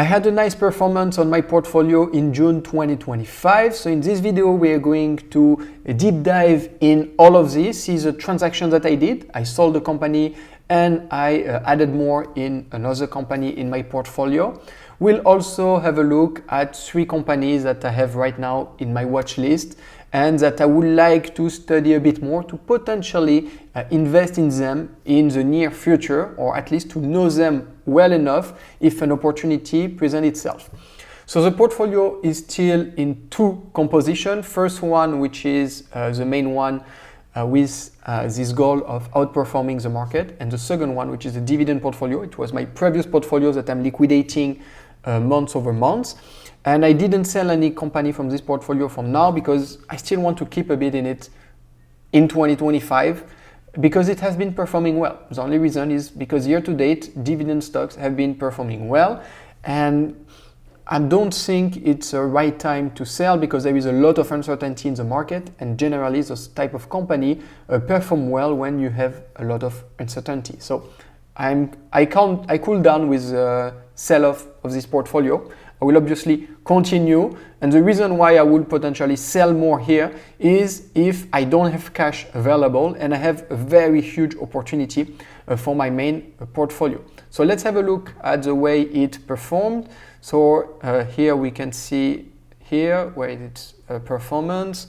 I had a nice performance on my portfolio in June 2025. So in this video, we are going to deep dive in all of this. This is a transaction that I did. I sold the company and I added more in another company in my portfolio. We'll also have a look at 3 companies that I have right now in my watch list and that I would like to study a bit more to potentially invest in them in the near future, or at least to know them well enough if an opportunity presents itself. So the portfolio is still in 2 compositions. First one, which is the main one with this goal of outperforming the market, and the second one, which is a dividend portfolio. It was my previous portfolio that I'm liquidating months over months. And I didn't sell any company from this portfolio from now because I still want to keep a bit in it in 2025 because it has been performing well. The only reason is because year to date, dividend stocks have been performing well. And I don't think it's the right time to sell because there is a lot of uncertainty in the market. And generally, this type of company perform well when you have a lot of uncertainty. So I cool down with the sell-off of this portfolio. I will obviously continue, and the reason why I will potentially sell more here is if I don't have cash available and I have a very huge opportunity for my main portfolio. So let's have a look at the way it performed. So here we can see here where it's performance.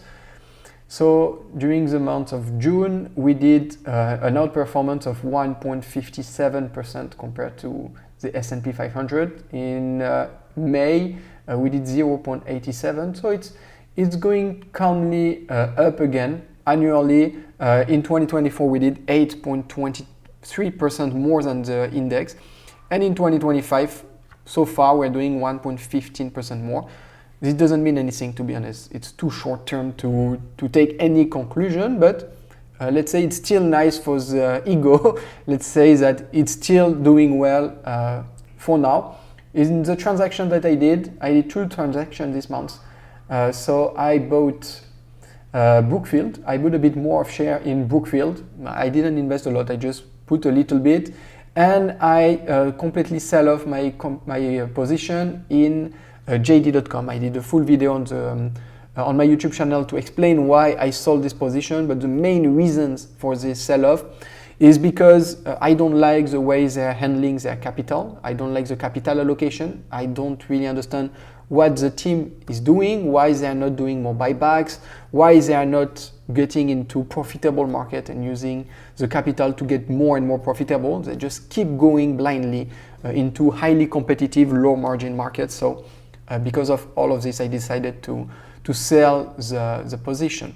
So during the month of June, we did an outperformance of 1.57% compared to the S&P 500. In May, we did 0.87. So it's going calmly up again. Annually, in 2024, we did 8.23% more than the index. And in 2025, so far, we're doing 1.15% more. This doesn't mean anything, to be honest. It's too short term to take any conclusion, but let's say it's still nice for the ego. Let's say that it's still doing well for now. In the transaction that I did 2 transactions this month. So I bought Brookfield. I bought a bit more of share in Brookfield. I didn't invest a lot. I just put a little bit. And I completely sell off my position in JD.com. I did a full video on my YouTube channel to explain why I sold this position. But the main reasons for this sell-off is because I don't like the way they're handling their capital. I don't like the capital allocation. I don't really understand what the team is doing, why they are not doing more buybacks, why they are not getting into profitable market and using the capital to get more and more profitable. They just keep going blindly into highly competitive, low margin markets. So because of all of this, I decided to sell the position.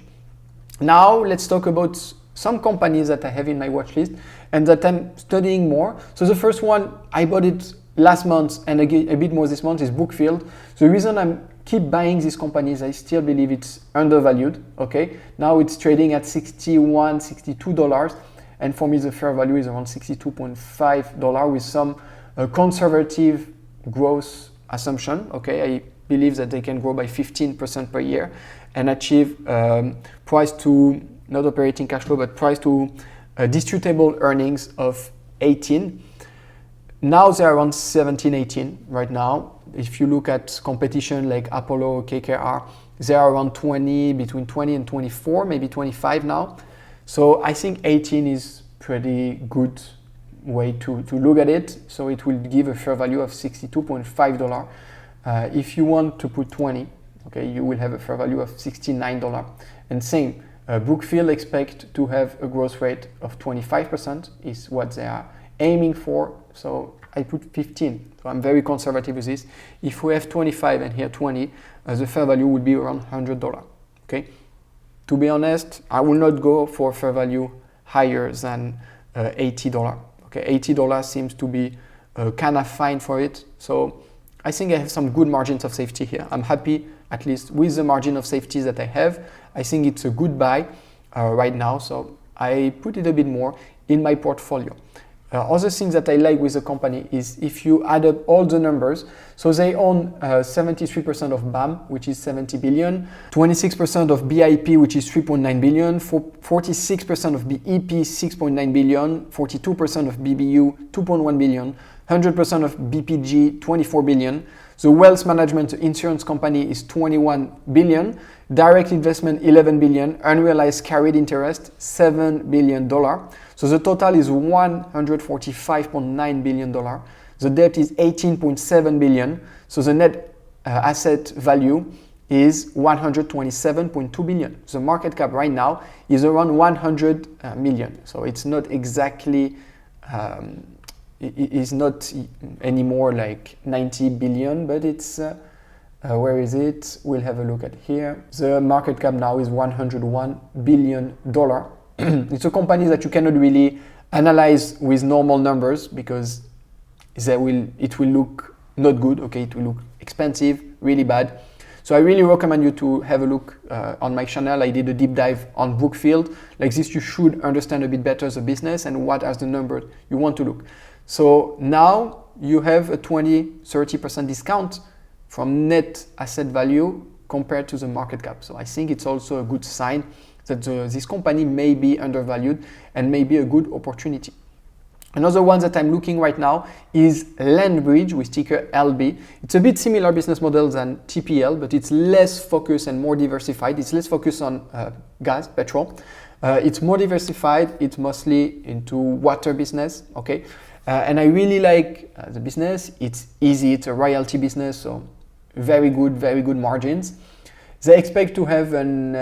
Now let's talk about some companies that I have in my watch list and that I'm studying more. So the first one, I bought it last month and again a bit more this month, is Brookfield. The reason I keep buying these companies, I still believe it's undervalued. Okay, now it's trading at $61, $62, and for me the fair value is around $62.5 with some conservative growth assumption. Okay, I believe that they can grow by 15% per year and achieve price to not operating cash flow, but price to distributable earnings of 18. Now they're around 17, 18 right now. If you look at competition like Apollo, KKR, they are around 20, between 20 and 24, maybe 25 now. So I think 18 is pretty good way to look at it. So it will give a fair value of $62.5. If you want to put 20, okay, you will have a fair value of $69. And same, Brookfield expect to have a growth rate of 25% is what they are aiming for. So I put 15. So I'm very conservative with this. If we have 25 and here 20, the fair value would be around $100. Okay. To be honest, I will not go for fair value higher than $80. Okay, $80 seems to be kind of fine for it. So I think I have some good margins of safety here. I'm happy at least with the margin of safety that I have. I think it's a good buy right now. So I put it a bit more in my portfolio. Other things that I like with the company is if you add up all the numbers, so they own 73% of BAM, which is 70 billion, 26% of BIP, which is 3.9 billion, 46% of BEP, 6.9 billion, 42% of BBU, 2.1 billion, 100% of BPG, 24 billion. The wealth management insurance company is 21 billion. Direct investment, 11 billion. Unrealized carried interest, $7 billion. So the total is $145.9 billion. The debt is 18.7 billion. So the net asset value is 127.2 billion. The market cap right now is around 100 million. So it's not exactly, it is not anymore like 90 billion, but it's, where is it? We'll have a look at here. The market cap now is $101 billion. It's a company that you cannot really analyze with normal numbers because it will look not good, okay? It will look expensive, really bad. So I really recommend you to have a look on my channel. I did a deep dive on Brookfield. Like this, you should understand a bit better the business and what are the numbers you want to look. So now you have a 20-30% discount from net asset value compared to the market cap. So I think it's also a good sign that this company may be undervalued and may be a good opportunity. Another one that I'm looking right now is LandBridge with ticker LB. It's a bit similar business model than TPL, but it's less focused and more diversified. It's less focused on gas, petrol. It's more diversified. It's mostly into water business, okay? And I really like the business. It's easy. It's a royalty business, so very good margins. They expect to have an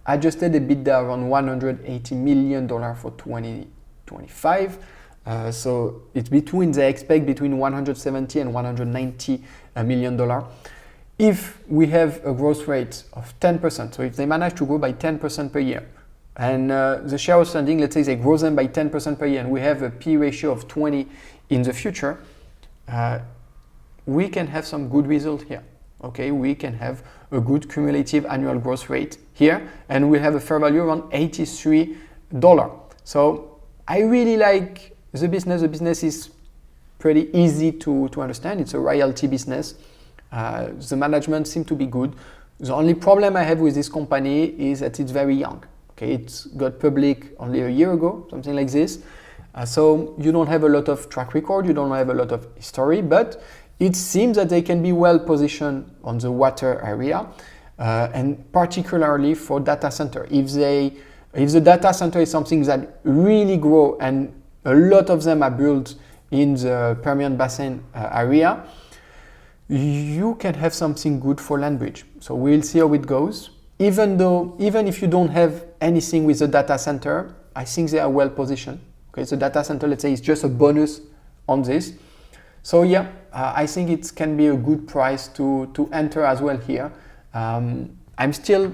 adjusted EBITDA around $180 million for 2025. So it's they expect between 170 and 190 million dollars. If we have a growth rate of 10%, so if they manage to grow by 10% per year, and the share outstanding, let's say they grow them by 10% per year, and we have a P ratio of 20 in the future, we can have some good result here. Okay, we can have a good cumulative annual growth rate here, and we have a fair value around $83. So I really like the business. The business is pretty easy to understand. It's a royalty business. The management seems to be good. The only problem I have with this company is that it's very young. Okay, it's got public only a year ago, something like this. So you don't have a lot of track record. You don't have a lot of history, but it seems that they can be well positioned on the water area, and particularly for data center. If the data center is something that really grow and a lot of them are built in the Permian Basin area, you can have something good for LandBridge. So we'll see how it goes. Even if you don't have anything with the data center, I think they are well positioned. Okay, the data center, let's say, is just a bonus on this. So yeah, I think it can be a good price to enter as well here. I'm still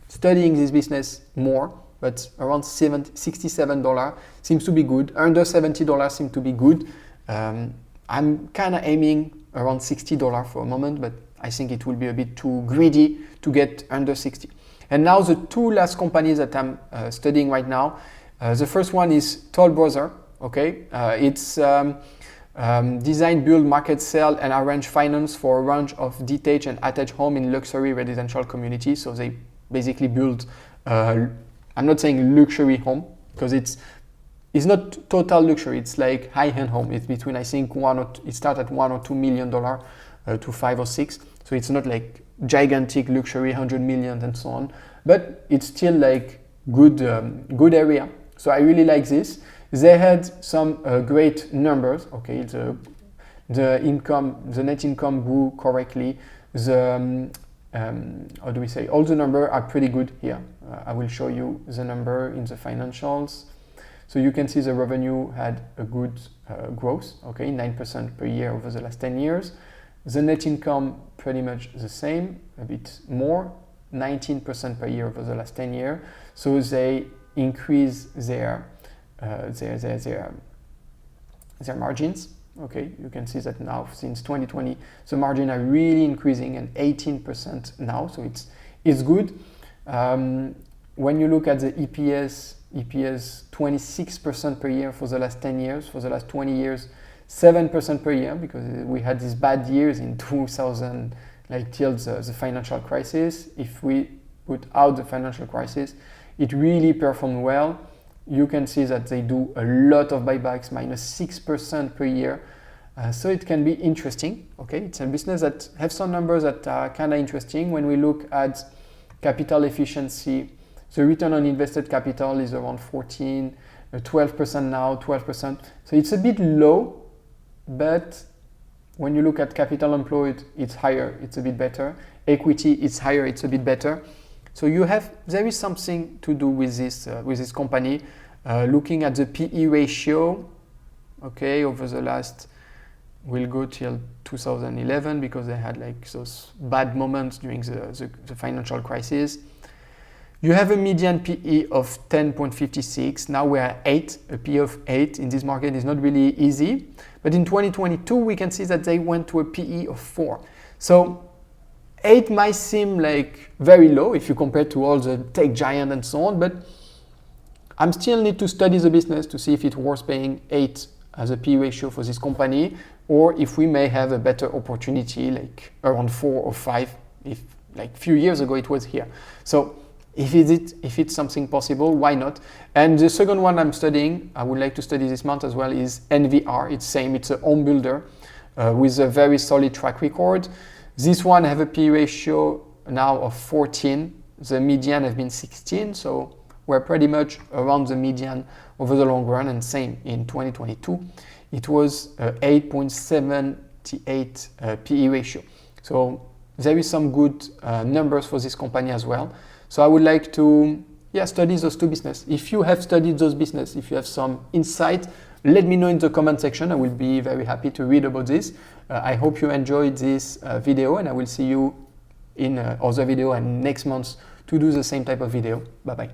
studying this business more, but around $67 seems to be good. Under $70 seems to be good. I'm kind of aiming around $60 for a moment, but I think it will be a bit too greedy to get under 60. And now the two last companies that I'm studying right now. The first one is Toll Brothers. Okay, it's design, build, market, sell, and arrange finance for a range of detached and attached home in luxury residential communities. So they basically build. I'm not saying luxury home because it's not total luxury. It's like high-end home. It's between, I think, it starts at $1 or $2 million to 5 or 6. So it's not like gigantic luxury, 100 million and so on. But it's still like good area. So I really like this. They had some great numbers. Okay, the net income grew correctly. How do we say? All the numbers are pretty good here. I will show you the number in the financials. So you can see the revenue had a good growth. Okay, 9% per year over the last 10 years. The net income pretty much the same, a bit more, 19% per year over the last 10 years. So they increase their margins. Okay, you can see that now since 2020, the margin are really increasing and 18% now. So it's good. When you look at the EPS 26% per year for the last 10 years. For the last 20 years, 7% per year, because we had these bad years in 2000, like till the financial crisis. If we put out the financial crisis, it really performed well. You can see that they do a lot of buybacks, minus 6% per year. So it can be interesting. Okay, it's a business that have some numbers that are kind of interesting. When we look at capital efficiency, the return on invested capital is around 14, 12% now, 12%. So it's a bit low, but when you look at capital employed, it's higher, it's a bit better. Equity is higher, it's a bit better. So there is something to do with this company. Looking at the PE ratio, okay, over the last, we'll go till 2011 because they had like those bad moments during the financial crisis. You have a median PE of 10.56. Now we're at 8. A PE of 8 in this market is not really easy. But in 2022, we can see that they went to a PE of 4. So 8 might seem like very low if you compare to all the tech giants and so on, but I still need to study the business to see if it's worth paying 8 as a PE ratio for this company, or if we may have a better opportunity like around 4 or 5, if like a few years ago it was here. So if it's something possible, why not? And the second one I'm studying, I would like to study this month as well, is NVR. It's same, it's a home builder with a very solid track record. This one have a PE ratio now of 14. The median have been 16, so we're pretty much around the median over the long run, and same in 2022. It was 8.78 PE ratio. So there is some good numbers for this company as well. So I would like to study those two businesses. If you have studied those businesses, if you have some insight, let me know in the comment section. I will be very happy to read about this. I hope you enjoyed this video, and I will see you in other video and next month to do the same type of video. Bye bye.